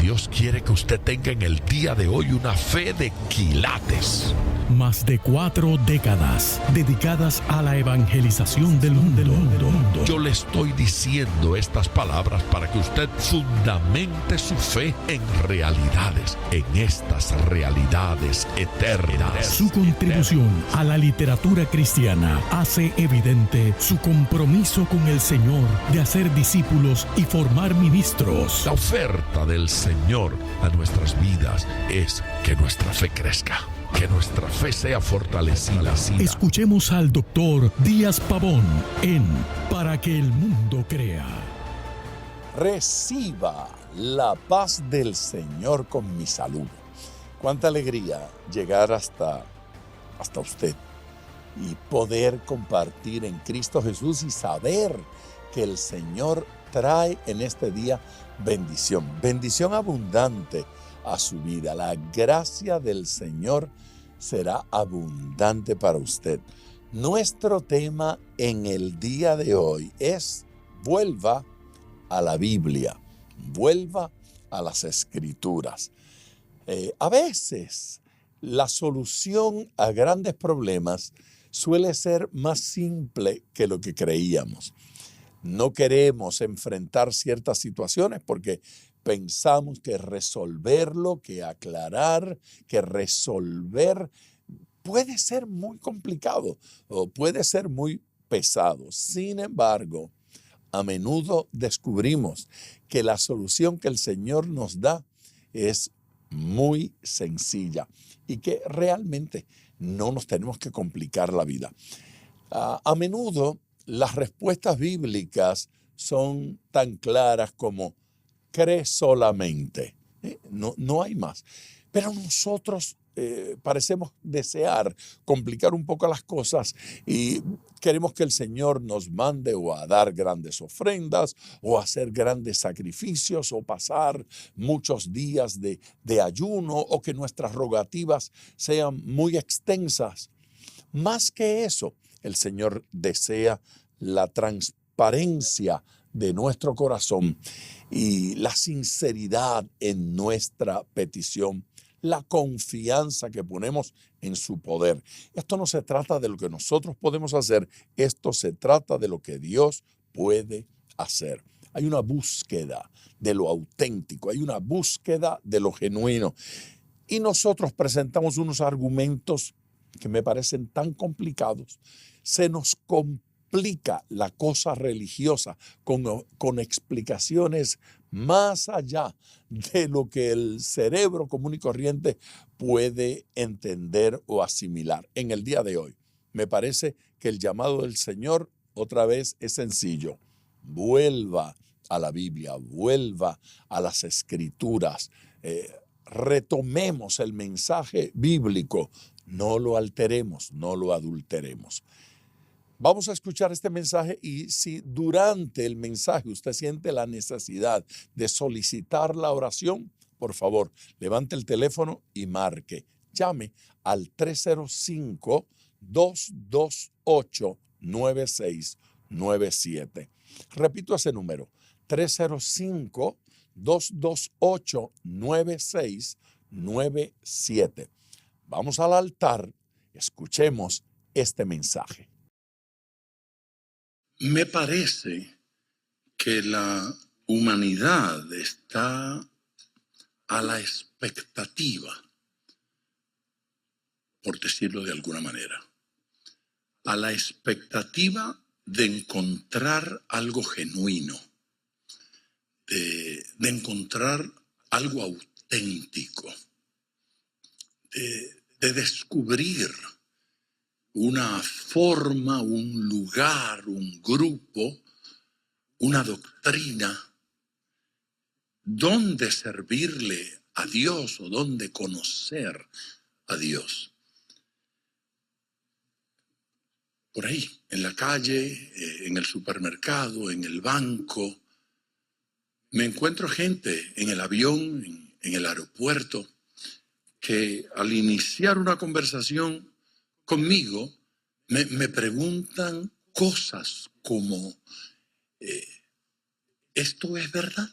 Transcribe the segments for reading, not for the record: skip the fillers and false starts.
Dios quiere que usted tenga en el día de hoy una fe de quilates. Más de 4 décadas dedicadas a la evangelización del mundo. Yo le estoy diciendo estas palabras para que usted fundamente su fe en realidades, en estas realidades eternas. Su contribución a la literatura cristiana hace evidente su compromiso con el Señor de hacer discípulos y formar ministros. La oferta del Señor a nuestras vidas es que nuestra fe crezca, que nuestra fe sea fortalecida. Escuchemos al doctor Díaz Pavón en Para que el mundo crea. Reciba la paz del Señor con mi salud. Cuánta alegría llegar hasta usted y poder compartir en Cristo Jesús y saber que el Señor trae en este día bendición abundante a su vida. La gracia del Señor será abundante para usted. Nuestro tema en el día de hoy es: vuelva a la Biblia, vuelva a las Escrituras. A veces la solución a grandes problemas suele ser más simple que lo que creíamos. No queremos enfrentar ciertas situaciones porque pensamos que resolverlo, que aclarar, que resolver puede ser muy complicado o puede ser muy pesado. Sin embargo, a menudo descubrimos que la solución que el Señor nos da es muy sencilla y que realmente no nos tenemos que complicar la vida. A menudo las respuestas bíblicas son tan claras como: cree solamente. No hay más. Pero nosotros parecemos desear complicar un poco las cosas y queremos que el Señor nos mande o a dar grandes ofrendas o a hacer grandes sacrificios o pasar muchos días de ayuno o que nuestras rogativas sean muy extensas. Más que eso, el Señor desea la transparencia de nuestro corazón y la sinceridad en nuestra petición, la confianza que ponemos en su poder. Esto no se trata de lo que nosotros podemos hacer, esto se trata de lo que Dios puede hacer. Hay una búsqueda de lo auténtico, hay una búsqueda de lo genuino. Y nosotros presentamos unos argumentos que me parecen tan complicados. Se nos complica la cosa religiosa con explicaciones más allá de lo que el cerebro común y corriente puede entender o asimilar. En el día de hoy, me parece que el llamado del Señor otra vez es sencillo: vuelva a la Biblia, vuelva a las Escrituras, retomemos el mensaje bíblico, no lo alteremos, no lo adulteremos. Vamos a escuchar este mensaje y si durante el mensaje usted siente la necesidad de solicitar la oración, por favor, levante el teléfono y marque. Llame al 305-228-9697. Repito ese número: 305-228-9697. Vamos al altar, escuchemos este mensaje. Me parece que la humanidad está a la expectativa, por decirlo de alguna manera, a la expectativa de encontrar algo genuino, de encontrar algo auténtico, de descubrir una forma, un lugar, un grupo, una doctrina, donde servirle a Dios o donde conocer a Dios. Por ahí, en la calle, en el supermercado, en el banco, me encuentro gente en el avión, en el aeropuerto, que al iniciar una conversación conmigo me preguntan cosas como, ¿esto es verdad?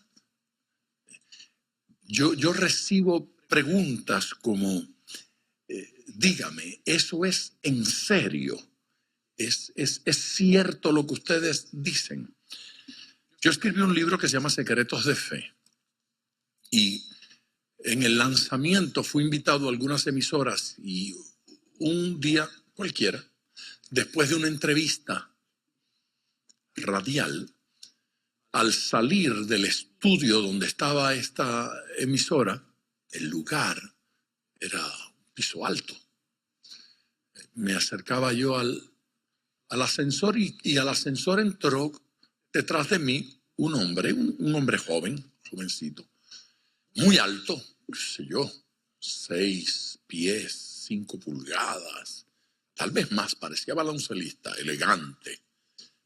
yo recibo preguntas como, dígame, ¿eso es en serio? ¿Es cierto lo que ustedes dicen? Yo escribí un libro que se llama Secretos de Fe. Y en el lanzamiento fui invitado a algunas emisoras y un día cualquiera, después de una entrevista radial, al salir del estudio donde estaba esta emisora, el lugar era un piso alto. Me acercaba yo al ascensor y al ascensor entró detrás de mí un hombre joven, jovencito, muy alto, qué sé yo, 6 pies, 5 pulgadas, tal vez más, parecía baloncelista, elegante,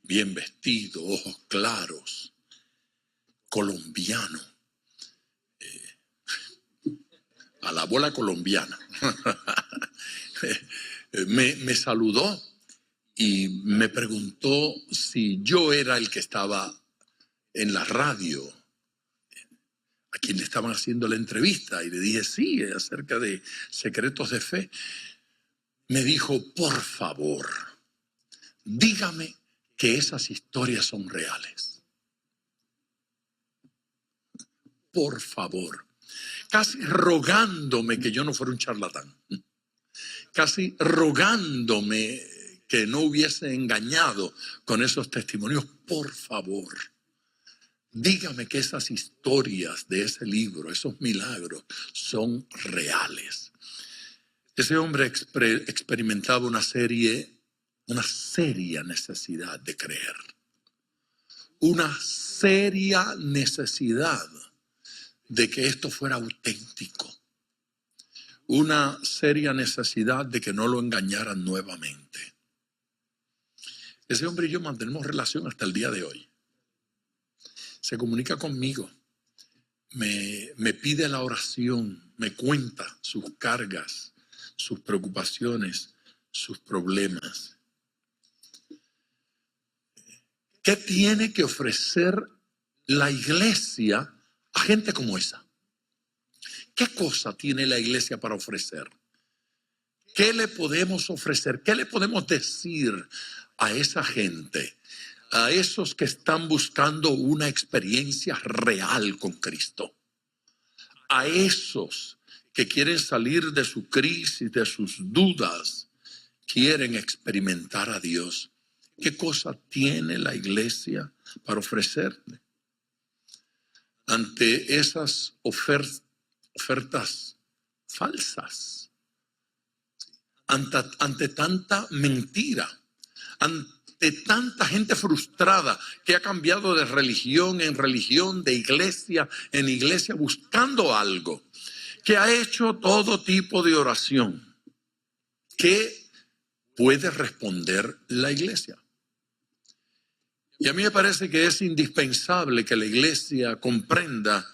bien vestido, ojos claros, colombiano, a la bola colombiana. Me saludó y me preguntó si yo era el que estaba en la radio, a quien le estaban haciendo la entrevista, y le dije sí, acerca de Secretos de Fe. Me dijo, por favor, dígame que esas historias son reales. Por favor, casi rogándome que yo no fuera un charlatán, casi rogándome que no hubiese engañado con esos testimonios. Por favor, dígame que esas historias de ese libro, esos milagros, son reales. Ese hombre experimentaba una seria necesidad de creer. Una seria necesidad de que esto fuera auténtico. Una seria necesidad de que no lo engañaran nuevamente. Ese hombre y yo mantenemos relación hasta el día de hoy. Se comunica conmigo, me pide la oración, me cuenta sus cargas, sus preocupaciones, sus problemas. ¿Qué tiene que ofrecer la iglesia a gente como esa? ¿Qué cosa tiene la iglesia para ofrecer? ¿Qué le podemos ofrecer? ¿Qué le podemos decir a esa gente? A esos que están buscando una experiencia real con Cristo. A esos que quieren salir de su crisis, de sus dudas, quieren experimentar a Dios. ¿Qué cosa tiene la iglesia para ofrecerle? Ante esas ofertas falsas, ante tanta mentira, ante tanta gente frustrada que ha cambiado de religión en religión, de iglesia en iglesia, buscando algo, que ha hecho todo tipo de oración, ¿qué puede responder la iglesia? Y a mí me parece que es indispensable que la iglesia comprenda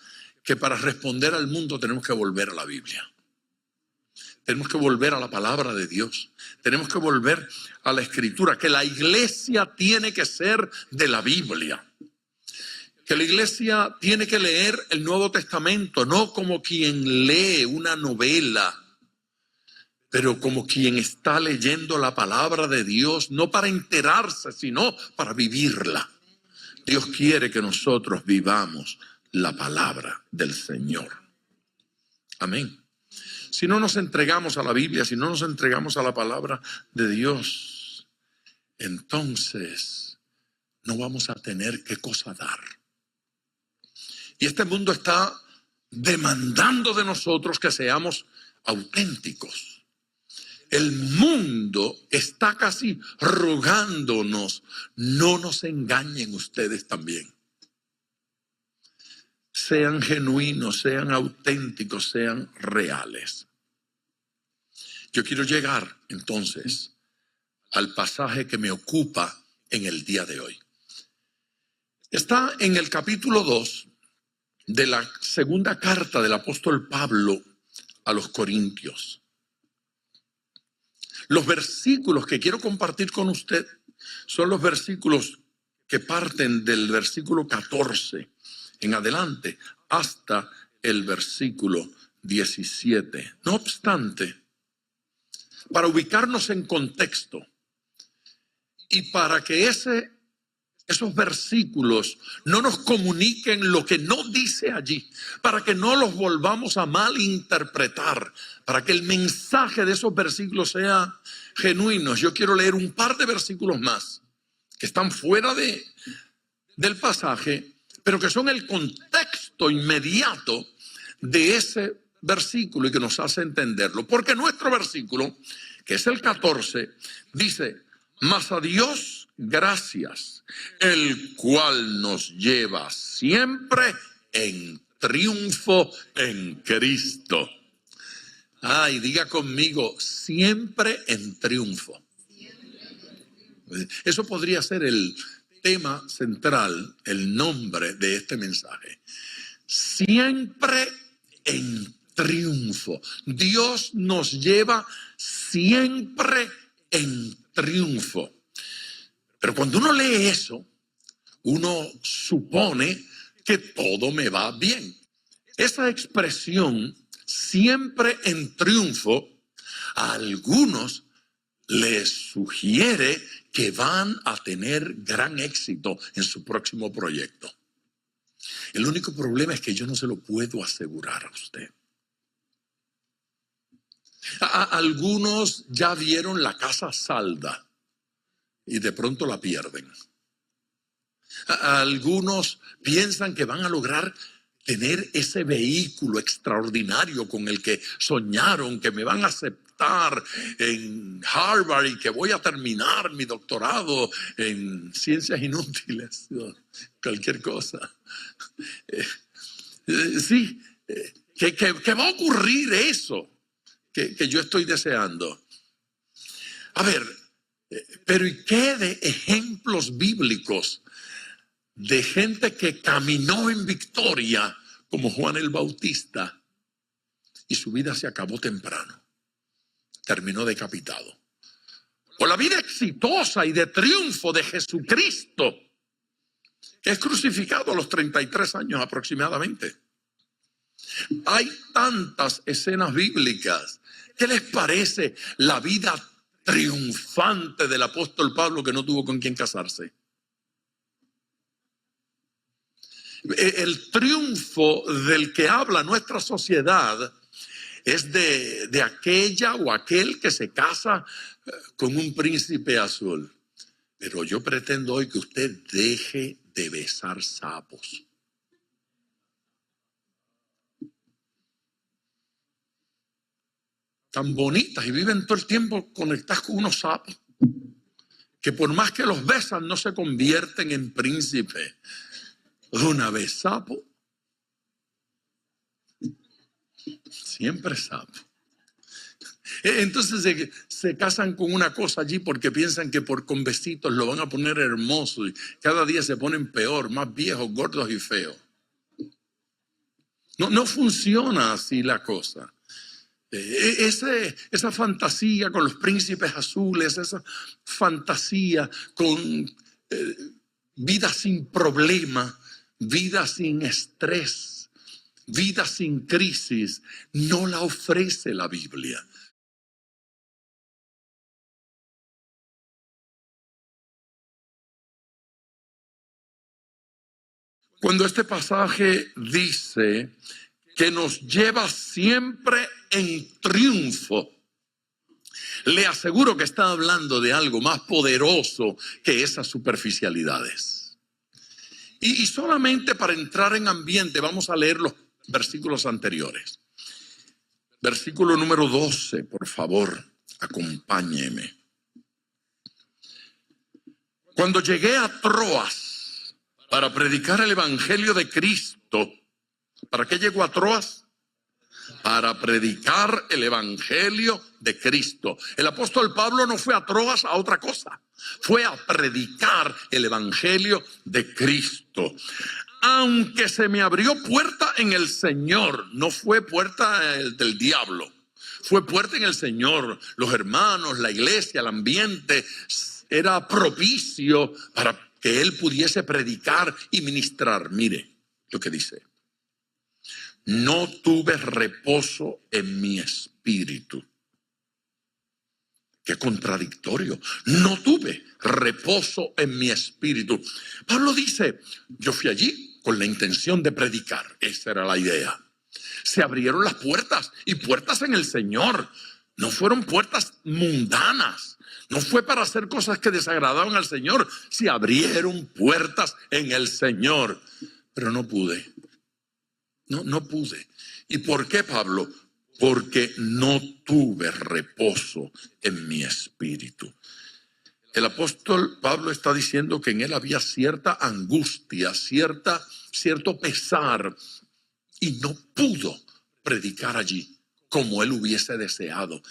que para responder al mundo tenemos que volver a la Biblia. Tenemos que volver a la palabra de Dios. Tenemos que volver a la Escritura. Que la iglesia tiene que ser de la Biblia. Que la iglesia tiene que leer el Nuevo Testamento, no como quien lee una novela, pero como quien está leyendo la palabra de Dios, no para enterarse, sino para vivirla. Dios quiere que nosotros vivamos la palabra del Señor. Amén. Si no nos entregamos a la Biblia, si no nos entregamos a la palabra de Dios, entonces no vamos a tener qué cosa dar. Y este mundo está demandando de nosotros que seamos auténticos. El mundo está casi rogándonos, no nos engañen ustedes también. Sean genuinos, sean auténticos, sean reales. Yo quiero llegar entonces al pasaje que me ocupa en el día de hoy. Está en el capítulo 2 de la segunda carta del apóstol Pablo a los Corintios. Los versículos que quiero compartir con usted son los versículos que parten del versículo 14 en adelante hasta el versículo 17. No obstante, para ubicarnos en contexto y para que esos versículos no nos comuniquen lo que no dice allí, para que no los volvamos a malinterpretar, para que el mensaje de esos versículos sea genuino, yo quiero leer un par de versículos más que están fuera del pasaje, pero que son el contexto inmediato de ese versículo y que nos hace entenderlo. Porque nuestro versículo, que es el 14, dice: mas a Dios gracias, el cual nos lleva siempre en triunfo en Cristo. Ay, diga conmigo, siempre en triunfo. Eso podría ser el tema central, el nombre de este mensaje. Siempre en triunfo. Dios nos lleva siempre en triunfo. Pero cuando uno lee eso, uno supone que todo me va bien. Esa expresión, siempre en triunfo, a algunos les sugiere que van a tener gran éxito en su próximo proyecto. El único problema es que yo no se lo puedo asegurar a usted. Algunos ya vieron la casa salda y de pronto la pierden. Algunos piensan que van a lograr tener ese vehículo extraordinario con el que soñaron, que me van a aceptar en Harvard y que voy a terminar mi doctorado en ciencias inútiles, cualquier cosa. Sí, que va a ocurrir eso que yo estoy deseando. A ver, pero ¿y qué de ejemplos bíblicos de gente que caminó en victoria como Juan el Bautista y su vida se acabó temprano, terminó decapitado? O la vida exitosa y de triunfo de Jesucristo, que es crucificado a los 33 años aproximadamente. Hay tantas escenas bíblicas. ¿Qué les parece la vida triunfante del apóstol Pablo, que no tuvo con quién casarse? El triunfo del que habla nuestra sociedad es de aquella o aquel que se casa con un príncipe azul. Pero yo pretendo hoy que usted deje de besar sapos. Tan bonitas y viven todo el tiempo conectadas con unos sapos que por más que los besan no se convierten en príncipes. Una vez sapo, siempre sapo. Entonces se casan con una cosa allí porque piensan que por convestitos lo van a poner hermoso y cada día se ponen peor, más viejos, gordos y feos. No funciona así la cosa. Esa fantasía con los príncipes azules, esa fantasía con vida sin problema, vida sin estrés, vida sin crisis, no la ofrece la Biblia. Cuando este pasaje dice que nos lleva siempre en triunfo, le aseguro que está hablando de algo más poderoso que esas superficialidades. Y solamente para entrar en ambiente vamos a leer los versículos anteriores. Versículo número 12, por favor, acompáñeme. Cuando llegué a Troas para predicar el evangelio de Cristo, ¿para qué llegó a Troas? Para predicar el evangelio de Cristo. El apóstol Pablo no fue a Troas a otra cosa. Fue a predicar el evangelio de Cristo. Aunque se me abrió puerta en el Señor, no fue puerta del diablo. Fue puerta en el Señor. Los hermanos, la iglesia, el ambiente era propicio para que él pudiese predicar y ministrar. Mire lo que dice. no tuve reposo en mi espíritu. Qué contradictorio. No tuve reposo en mi espíritu. Pablo dice, yo fui allí con la intención de predicar. Esa era la idea. Se abrieron las puertas, y puertas en el Señor. No fueron puertas mundanas. No fue para hacer cosas que desagradaban al Señor. Se abrieron puertas en el Señor. Pero no pude. No pude. ¿Y por qué, Pablo? Porque no tuve reposo en mi espíritu. El apóstol Pablo está diciendo que en él había cierta angustia, cierto pesar, y no pudo predicar allí como él hubiese deseado,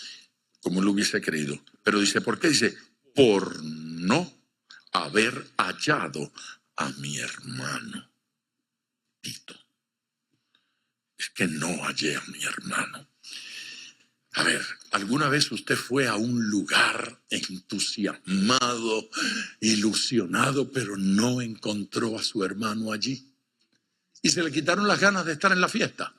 como él hubiese querido. Pero dice, ¿por qué? Dice, por no haber hallado a mi hermano Tito. Es que no hallé a mi hermano. A ver, ¿alguna vez usted fue a un lugar entusiasmado, ilusionado, pero no encontró a su hermano allí? Y se le quitaron las ganas de estar en la fiesta.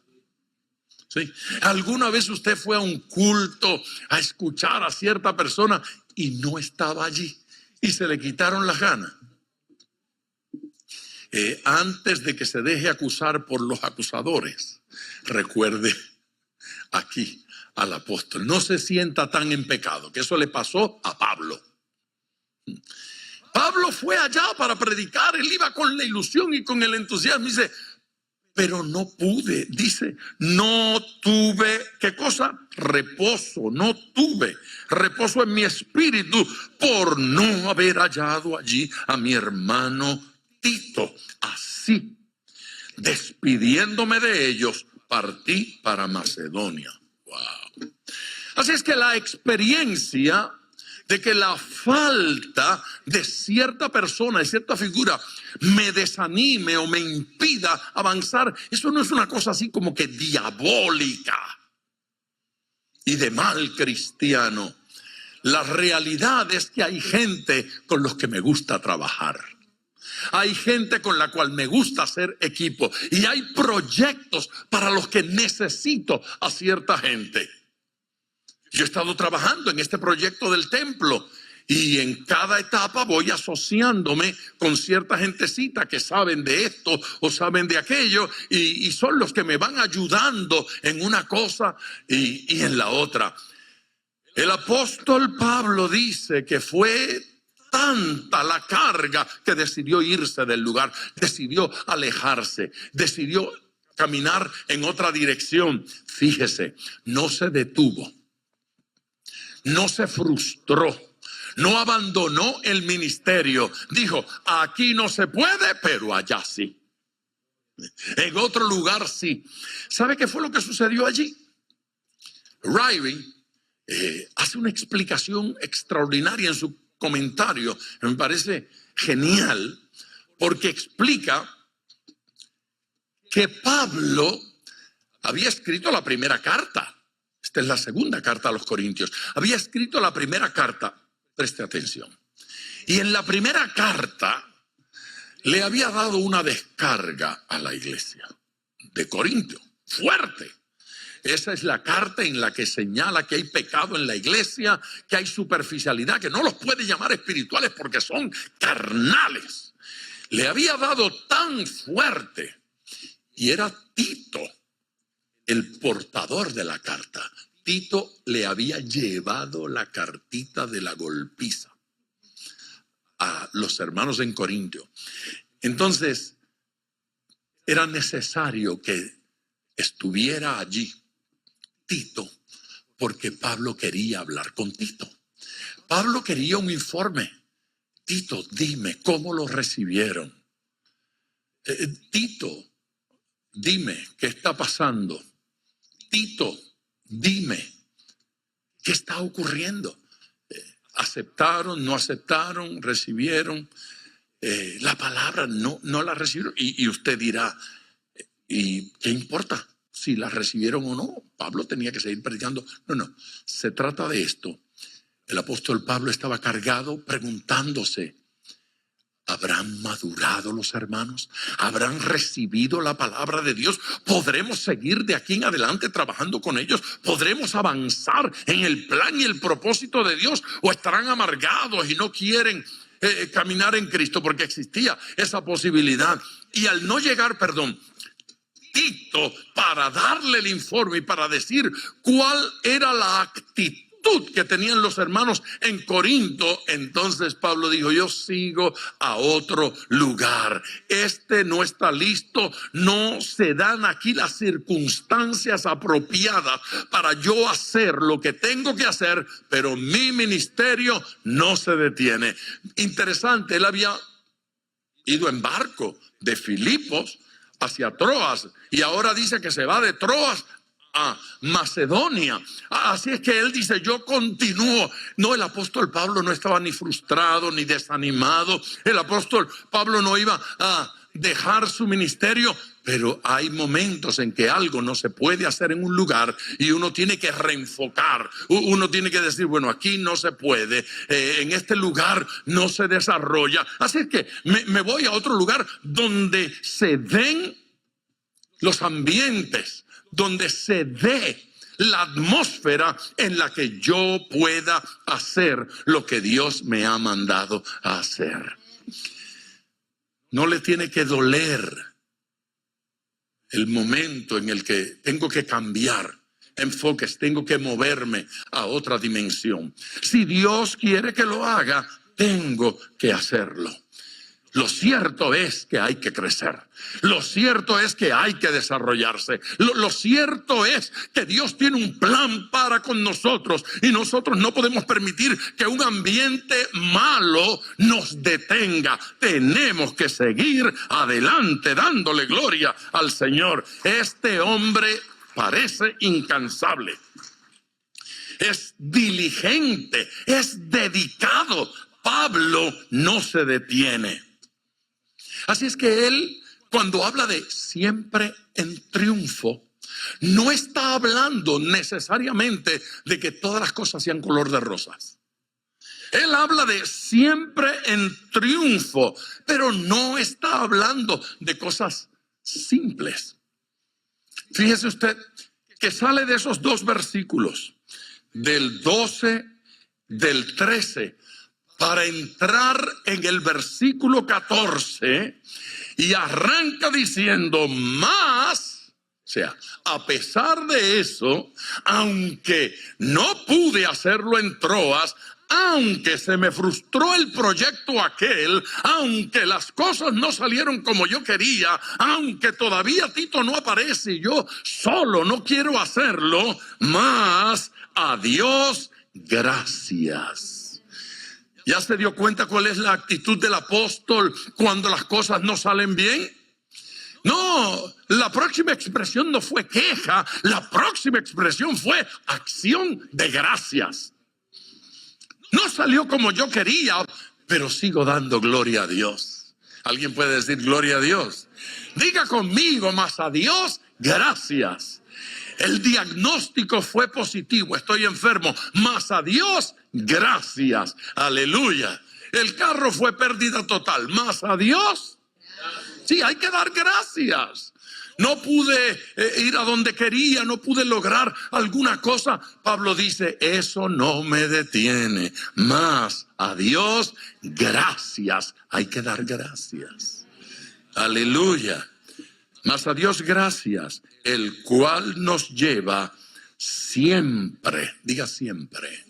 ¿Sí? ¿Alguna vez usted fue a un culto a escuchar a cierta persona y no estaba allí? Y se le quitaron las ganas. Antes de que se deje acusar por los acusadores, recuerde aquí al apóstol. No se sienta tan en pecado, que eso le pasó a Pablo. Pablo fue allá para predicar, él iba con la ilusión y con el entusiasmo. Dice, pero no pude, dice, no tuve, ¿qué cosa? Reposo, no tuve reposo en mi espíritu por no haber hallado allí a mi hermano Tito. Así, despidiéndome de ellos, partí para Macedonia. Wow. Así es que la experiencia de que la falta de cierta persona, de cierta figura, me desanime o me impida avanzar, eso no es una cosa así como que diabólica y de mal cristiano. La realidad es que hay gente con los que me gusta trabajar. Hay gente con la cual me gusta hacer equipo. Y hay proyectos para los que necesito a cierta gente. Yo he estado trabajando en este proyecto del templo. Y en cada etapa voy asociándome con cierta gentecita que saben de esto o saben de aquello. Y son los que me van ayudando en una cosa y en la otra. El apóstol Pablo dice que fue tanta la carga que decidió irse del lugar, decidió alejarse, decidió caminar en otra dirección. Fíjese, no se detuvo, no se frustró, no abandonó el ministerio. Dijo, aquí no se puede, pero allá sí. En otro lugar sí. ¿Sabe qué fue lo que sucedió allí? Ryrie hace una explicación extraordinaria en su comentario, me parece genial, porque explica que Pablo había escrito la primera carta. Esta es la segunda carta a los Corintios. Había escrito la primera carta, preste atención. Y en la primera carta le había dado una descarga a la iglesia de Corintio, fuerte. Esa es la carta en la que señala que hay pecado en la iglesia, que hay superficialidad, que no los puede llamar espirituales porque son carnales. Le había dado tan fuerte y era Tito el portador de la carta. Tito le había llevado la cartita de la golpiza a los hermanos en Corintio. Entonces, era necesario que estuviera allí Tito, porque Pablo quería hablar con Tito. Pablo quería un informe. Tito, dime, ¿cómo lo recibieron? Tito, dime, ¿qué está pasando? Tito, dime, ¿qué está ocurriendo? ¿Aceptaron, no aceptaron, recibieron? La palabra no la recibieron. Y usted dirá, ¿y qué importa si la recibieron o no? Pablo tenía que seguir predicando. No, se trata de esto. El apóstol Pablo estaba cargado preguntándose, ¿Habrán madurado los hermanos? ¿Habrán recibido la palabra de Dios? ¿Podremos seguir de aquí en adelante trabajando con ellos? ¿Podremos avanzar en el plan y el propósito de Dios? ¿O estarán amargados y no quieren caminar en Cristo? Porque existía esa posibilidad. Y al no llegar, Tito, para darle el informe y para decir cuál era la actitud que tenían los hermanos en Corinto, entonces Pablo dijo: yo sigo a otro lugar. Este no está listo, no se dan aquí las circunstancias apropiadas para yo hacer lo que tengo que hacer, pero mi ministerio no se detiene. Interesante, él había ido en barco de Filipos hacia Troas y ahora dice que se va de Troas a Macedonia. Así es que él dice: yo continúo. No, el apóstol Pablo no estaba ni frustrado ni desanimado. El apóstol Pablo no iba a dejar su ministerio, pero hay momentos en que algo no se puede hacer en un lugar y uno tiene que reenfocar. Uno tiene que decir: bueno, aquí no se puede, en este lugar no se desarrolla. Así es que me voy a otro lugar donde se den los ambientes, donde se dé la atmósfera en la que yo pueda hacer lo que Dios me ha mandado a hacer. No le tiene que doler el momento en el que tengo que cambiar enfoques, tengo que moverme a otra dimensión. Si Dios quiere que lo haga, tengo que hacerlo. Lo cierto es que hay que crecer. Lo cierto es que hay que desarrollarse. Lo cierto es que Dios tiene un plan para con nosotros y nosotros no podemos permitir que un ambiente malo nos detenga. Tenemos que seguir adelante dándole gloria al Señor. Este hombre parece incansable. Es diligente, es dedicado. Pablo no se detiene. Así es que él, cuando habla de siempre en triunfo, no está hablando necesariamente de que todas las cosas sean color de rosas. Él habla de siempre en triunfo, pero no está hablando de cosas simples. Fíjese usted que sale de esos dos versículos, del 12, del 13, para entrar en el versículo 14 y arranca diciendo: más, o sea, a pesar de eso, aunque no pude hacerlo en Troas, aunque se me frustró el proyecto aquel, aunque las cosas no salieron como yo quería, aunque todavía Tito no aparece y yo solo no quiero hacerlo, más a Dios gracias. ¿Ya se dio cuenta cuál es la actitud del apóstol cuando las cosas no salen bien? No, la próxima expresión no fue queja, la próxima expresión fue acción de gracias. No salió como yo quería, pero sigo dando gloria a Dios. ¿Alguien puede decir gloria a Dios? Diga conmigo: más a Dios gracias. El diagnóstico fue positivo, estoy enfermo, más a Dios gracias. Aleluya. El carro fue pérdida total, más a Dios. Sí, hay que dar gracias. No pude ir a donde quería, no pude lograr alguna cosa. Pablo dice: eso no me detiene, más a Dios gracias. Hay que dar gracias. Aleluya. Más a Dios gracias, el cual nos lleva siempre, diga siempre,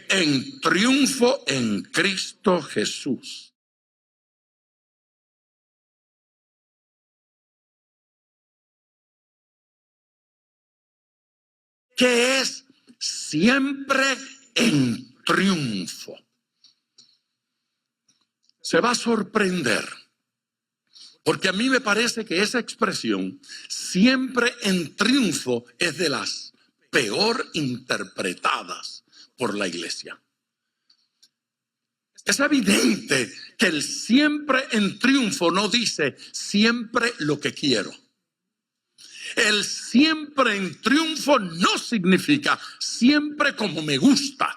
en triunfo en Cristo Jesús. Que es siempre en triunfo. Se va a sorprender, porque a mí me parece que esa expresión, siempre en triunfo, es de las peor interpretadas por la iglesia. Es evidente que el siempre en triunfo no dice siempre lo que quiero. El siempre en triunfo no significa siempre como me gusta,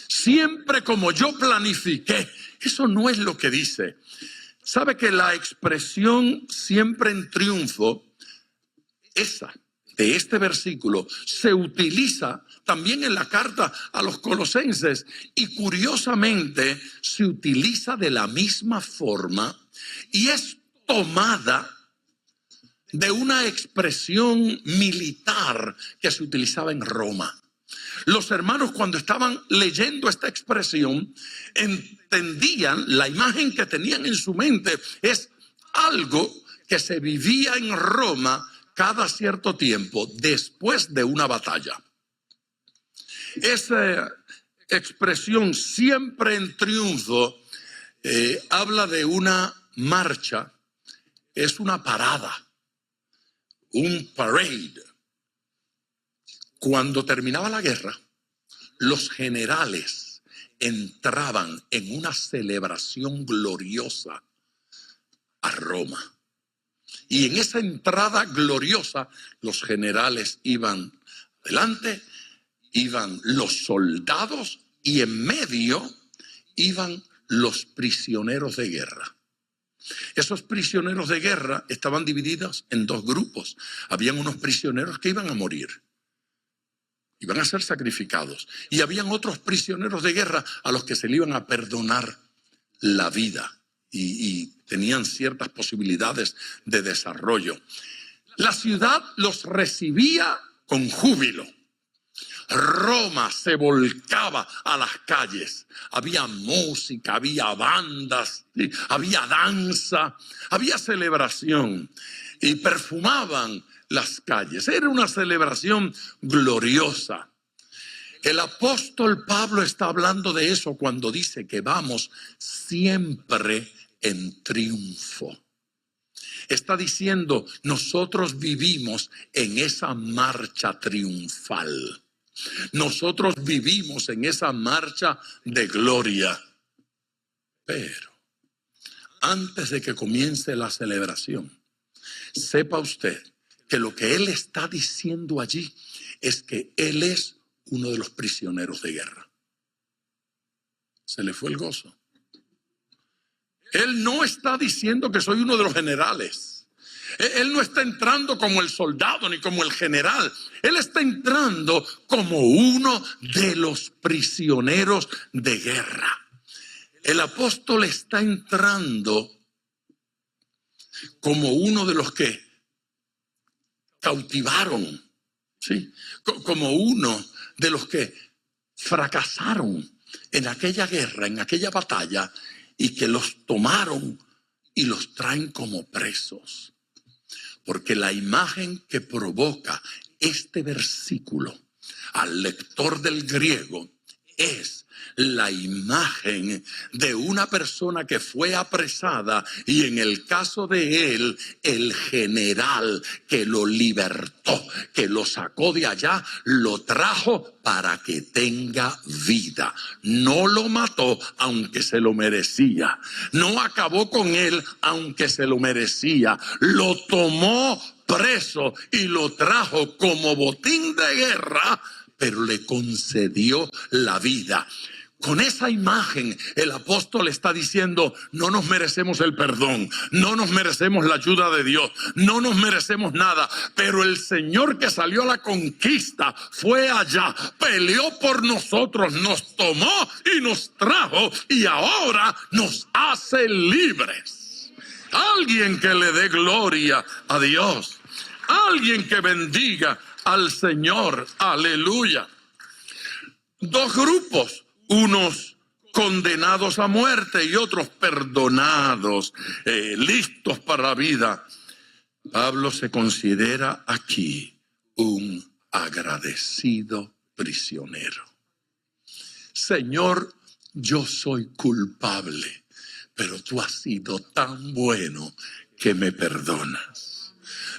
siempre como yo planifiqué. Eso no es lo que dice. Sabe que la expresión siempre en triunfo, esa de este versículo, se utiliza también en la carta a los Colosenses y curiosamente se utiliza de la misma forma y es tomada de una expresión militar que se utilizaba en Roma. Los hermanos, cuando estaban leyendo esta expresión, entendían, la imagen que tenían en su mente es algo que se vivía en Roma cada cierto tiempo después de una batalla. Esa expresión siempre en triunfo habla de una marcha, es una parada, un parade. Cuando terminaba la guerra, los generales entraban en una celebración gloriosa a Roma. Y en esa entrada gloriosa, los generales iban adelante, iban los soldados y en medio iban los prisioneros de guerra. Esos prisioneros de guerra estaban divididos en dos grupos. Habían unos prisioneros que iban a morir, iban a ser sacrificados. Y habían otros prisioneros de guerra a los que se le iban a perdonar la vida y tenían ciertas posibilidades de desarrollo. La ciudad los recibía con júbilo. Roma se volcaba a las calles. Había música, había bandas, había danza, había celebración y perfumaban las calles. Era una celebración gloriosa. El apóstol Pablo está hablando de eso cuando dice que vamos siempre en triunfo. Está diciendo, nosotros vivimos en esa marcha triunfal. Nosotros vivimos en esa marcha de gloria. Pero antes de que comience la celebración, sepa usted que lo que él está diciendo allí es que él es uno de los prisioneros de guerra. Se le fue el gozo. Él no está diciendo que soy uno de los generales. Él no está entrando como el soldado ni como el general. Él está entrando como uno de los prisioneros de guerra. El apóstol está entrando como uno de los que cautivaron, ¿sí? Como uno de los que fracasaron en aquella guerra, en aquella batalla, y que los tomaron y los traen como presos. Porque la imagen que provoca este versículo al lector del griego es la imagen de una persona que fue apresada y en el caso de él, el general que lo libertó, que lo sacó de allá, lo trajo para que tenga vida. No lo mató aunque se lo merecía. No acabó con él aunque se lo merecía. Lo tomó preso y lo trajo como botín de guerra, pero le concedió la vida. Con esa imagen el apóstol está diciendo, no nos merecemos el perdón, no nos merecemos la ayuda de Dios, no nos merecemos nada, pero el Señor que salió a la conquista fue allá, peleó por nosotros, nos tomó y nos trajo y ahora nos hace libres. Alguien que le dé gloria a Dios, alguien que bendiga al Señor, aleluya. Dos grupos, unos condenados a muerte y otros perdonados, listos para la vida. Pablo se considera aquí un agradecido prisionero. Señor, yo soy culpable, pero tú has sido tan bueno que me perdonas.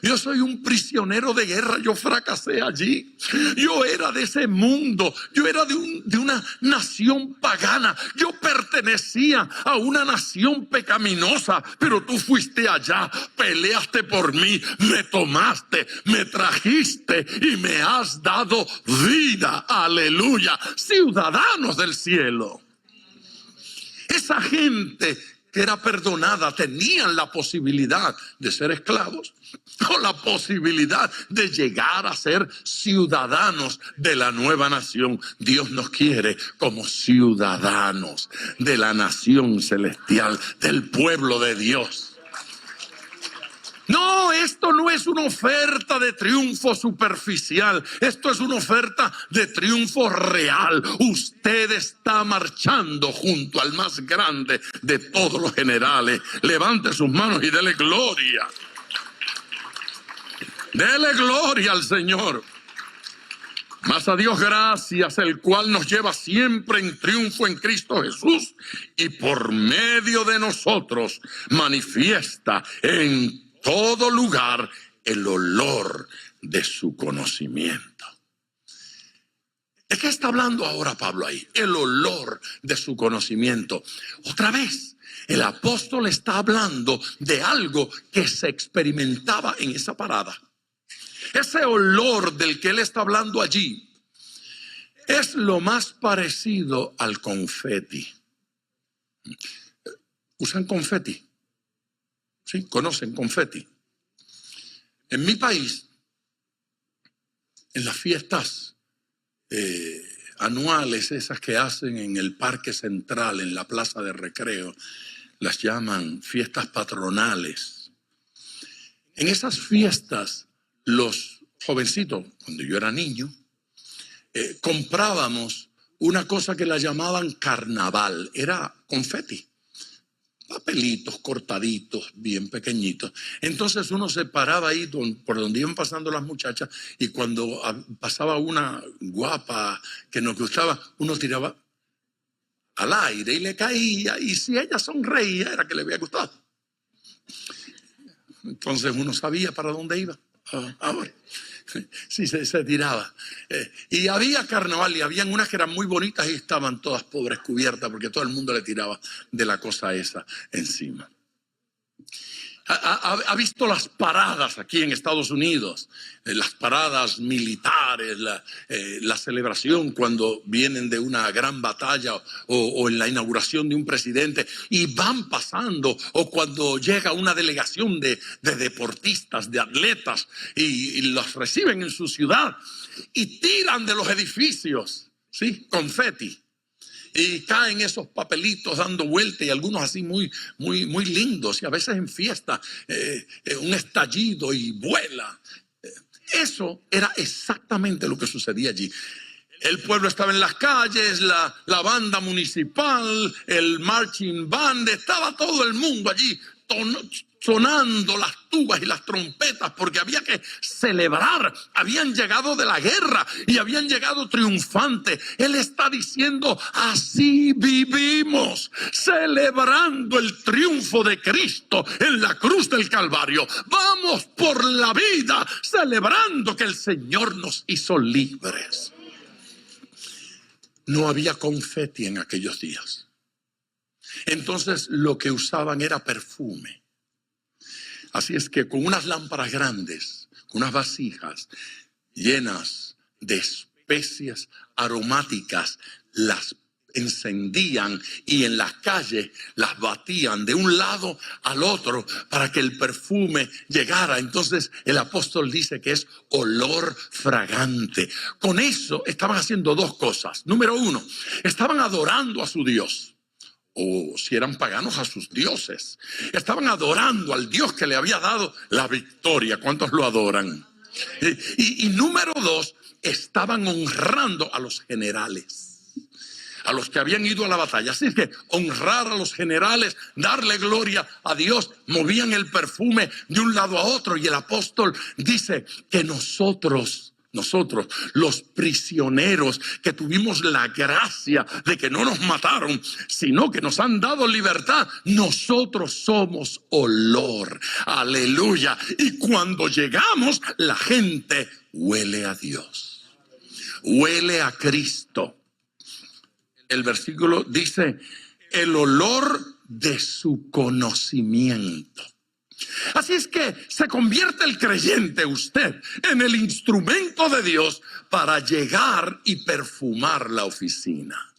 Yo soy un prisionero de guerra, yo fracasé allí. Yo era de ese mundo, yo era de una nación pagana. Yo pertenecía a una nación pecaminosa, pero tú fuiste allá, peleaste por mí, me tomaste, me trajiste y me has dado vida. Aleluya, ciudadanos del cielo. Esa gente que era perdonada tenían la posibilidad de ser esclavos o la posibilidad de llegar a ser ciudadanos de la nueva nación. Dios nos quiere como ciudadanos de la nación celestial, del pueblo de Dios. No, esto no es una oferta de triunfo superficial. Esto es una oferta de triunfo real. Usted está marchando junto al más grande de todos los generales. Levante sus manos y dele gloria. Dele gloria al Señor. Mas a Dios gracias, el cual nos lleva siempre en triunfo en Cristo Jesús y por medio de nosotros manifiesta en todo lugar el olor de su conocimiento. ¿De qué está hablando ahora Pablo ahí? El olor de su conocimiento. Otra vez, el apóstol está hablando de algo que se experimentaba en esa parada. Ese olor del que él está hablando allí es lo más parecido al confeti. ¿Usan confeti? ¿Sí? ¿Conocen confeti? En mi país, en las fiestas anuales, esas que hacen en el Parque Central, en la Plaza de Recreo, las llaman fiestas patronales. En esas fiestas, los jovencitos, cuando yo era niño, comprábamos una cosa que la llamaban carnaval. Era confeti. Papelitos cortaditos, bien pequeñitos. Entonces uno se paraba ahí por donde iban pasando las muchachas y cuando pasaba una guapa que nos gustaba, uno tiraba al aire y le caía. Y si ella sonreía, era que le había gustado. Entonces uno sabía para dónde iba. Ahora, sí, se tiraba. Y había carnaval y habían unas que eran muy bonitas y estaban todas pobres cubiertas porque todo el mundo le tiraba de la cosa esa encima. ¿Ha visto las paradas aquí en Estados Unidos? Las paradas militares, la celebración cuando vienen de una gran batalla o en la inauguración de un presidente y van pasando, o cuando llega una delegación de deportistas, de atletas y los reciben en su ciudad y tiran de los edificios, ¿sí? Confeti. Y caen esos papelitos dando vuelta y algunos así muy lindos. Y a veces en fiesta, un estallido y vuela. Eso era exactamente lo que sucedía allí. El pueblo estaba en las calles, la banda municipal, el marching band, estaba todo el mundo allí sonando las tubas y las trompetas porque había que celebrar. Habían llegado de la guerra y habían llegado triunfantes. Él está diciendo, así vivimos, celebrando el triunfo de Cristo en la cruz del Calvario. Vamos por la vida celebrando que el Señor nos hizo libres. No había confeti en aquellos días. Entonces lo que usaban era perfume. Así es que con unas lámparas grandes, con unas vasijas llenas de especias aromáticas, las encendían y en las calles las batían de un lado al otro para que el perfume llegara. Entonces el apóstol dice que es olor fragante. Con eso estaban haciendo dos cosas. Número uno, estaban adorando a su Dios. O si eran paganos, a sus dioses. Estaban adorando al Dios que le había dado la victoria. ¿Cuántos lo adoran? Y número dos, estaban honrando a los generales, a los que habían ido a la batalla. Así que honrar a los generales, darle gloria a Dios, movían el perfume de un lado a otro. Y el apóstol dice que nosotros, los prisioneros que tuvimos la gracia de que no nos mataron, sino que nos han dado libertad, nosotros somos olor. Aleluya. Y cuando llegamos, la gente huele a Dios, huele a Cristo. El versículo dice, el olor de su conocimiento. Así es que se convierte el creyente, usted, en el instrumento de Dios para llegar y perfumar la oficina.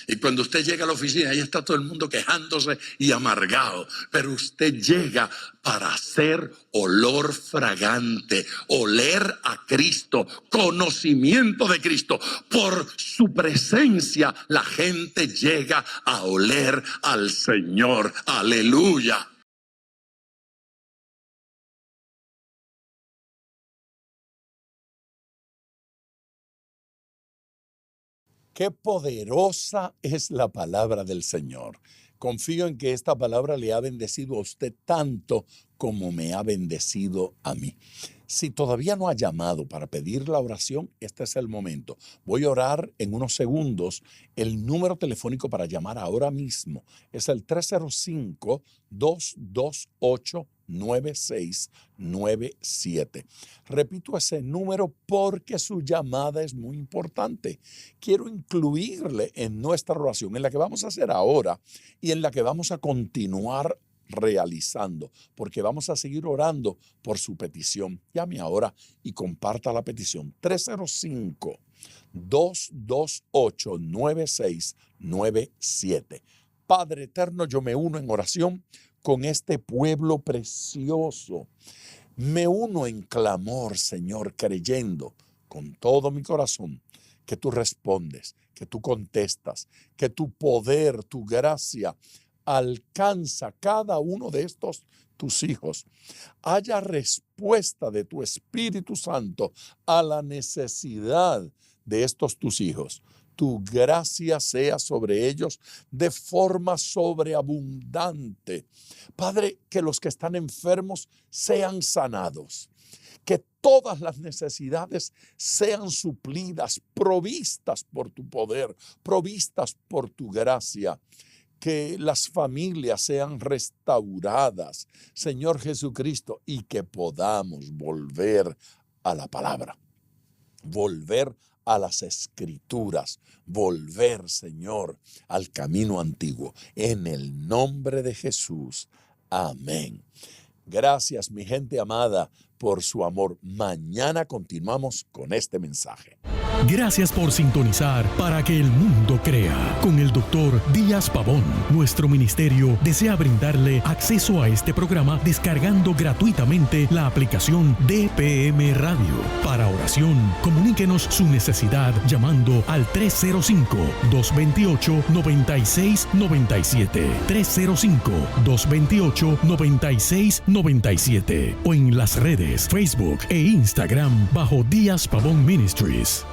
Y cuando usted llega a la oficina, ahí está todo el mundo quejándose y amargado. Pero usted llega para hacer olor fragante, oler a Cristo, conocimiento de Cristo. Por su presencia, la gente llega a oler al Señor. Aleluya. Qué poderosa es la palabra del Señor. Confío en que esta palabra le ha bendecido a usted tanto como me ha bendecido a mí. Si todavía no ha llamado para pedir la oración, este es el momento. Voy a orar en unos segundos. El número telefónico para llamar ahora mismo es el 305-228-9697. Repito ese número porque su llamada es muy importante. Quiero incluirle en nuestra oración, en la que vamos a hacer ahora y en la que vamos a continuar realizando, porque vamos a seguir orando por su petición. Llame ahora y comparta la petición. 305-228-9697. Padre eterno, yo me uno en oración con este pueblo precioso. Me uno en clamor, Señor, creyendo con todo mi corazón que tú respondes, que tú contestas, que tu poder, tu gracia alcanza cada uno de estos tus hijos. Haya respuesta de tu Espíritu Santo a la necesidad de estos tus hijos. Tu gracia sea sobre ellos de forma sobreabundante. Padre, que los que están enfermos sean sanados. Que todas las necesidades sean suplidas, provistas por tu poder, provistas por tu gracia. Que las familias sean restauradas, Señor Jesucristo, y que podamos volver a la palabra, volver a las Escrituras, volver, Señor, al camino antiguo. En el nombre de Jesús. Amén. Gracias, mi gente amada, por su amor. Mañana continuamos con este mensaje. Gracias por sintonizar Para que el mundo crea con el Dr. Díaz Pavón. Nuestro ministerio desea brindarle acceso a este programa descargando gratuitamente la aplicación DPM Radio. Para oración, comuníquenos su necesidad llamando al 305-228-9697. 305-228-9697 o en las redes Facebook e Instagram bajo Díaz Pavón Ministries.